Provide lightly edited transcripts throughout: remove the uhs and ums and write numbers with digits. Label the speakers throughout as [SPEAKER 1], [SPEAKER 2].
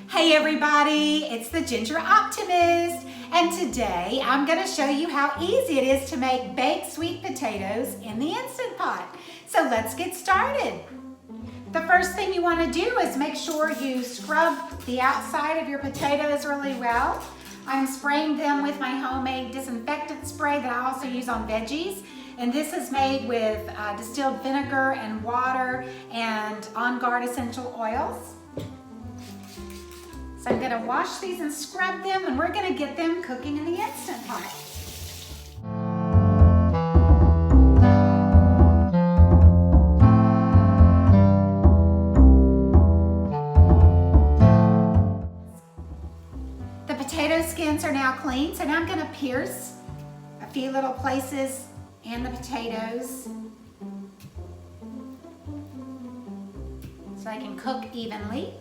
[SPEAKER 1] Hey everybody, it's the Ginger Optimist, and today I'm going to show you how easy it is to make baked sweet potatoes in the Instant Pot. So let's get started. The first thing you want to do is make sure you scrub the outside of your potatoes really well. I'm spraying them with my homemade disinfectant spray that I also use on veggies. And this is made with distilled vinegar and water and On Guard essential oils. So I'm going to wash these and scrub them, and we're going to get them cooking in the Instant Pot. The potato skins are now clean, so now I'm going to pierce a few little places in the potatoes so they can cook evenly.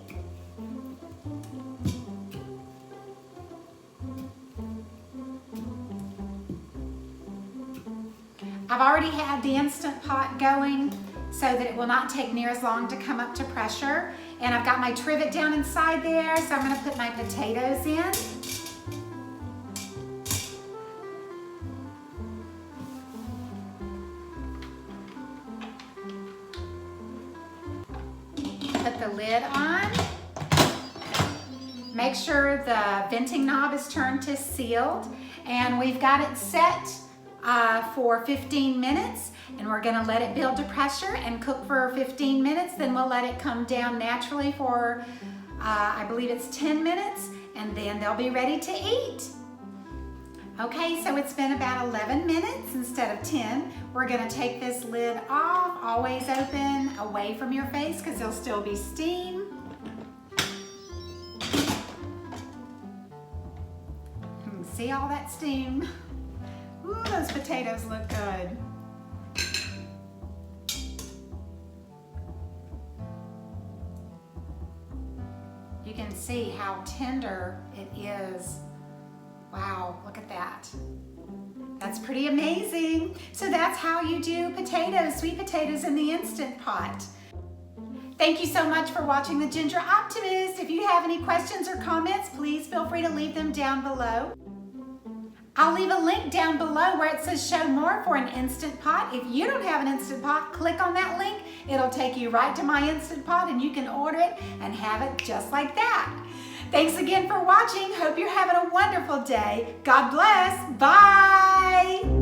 [SPEAKER 1] I've already had the Instant Pot going so that it will not take near as long to come up to pressure. And I've got my trivet down inside there, so I'm going to put my potatoes in. Put the lid on. Make sure the venting knob is turned to sealed, and we've got it set for 15 minutes, and we're going to let it build to pressure and cook for 15 minutes. Then we'll let it come down naturally for I believe it's 10 minutes, and then they'll be ready to eat. Okay, so it's been about 11 minutes instead of 10. We're going to take this lid off, always open away from your face because there'll still be steam. See all that steam? Ooh, those potatoes look good. You can see how tender it is. Wow, look at that. That's pretty amazing. So that's how you do potatoes, sweet potatoes in the Instant Pot. Thank you so much for watching the Ginger Optimist. If you have any questions or comments, please feel free to leave them down below. I'll leave a link down below where it says show more for an Instant Pot. If you don't have an Instant Pot, click on that link. It'll take you right to my Instant Pot, and you can order it and have it just like that. Thanks again for watching. Hope you're having a wonderful day. God bless. Bye.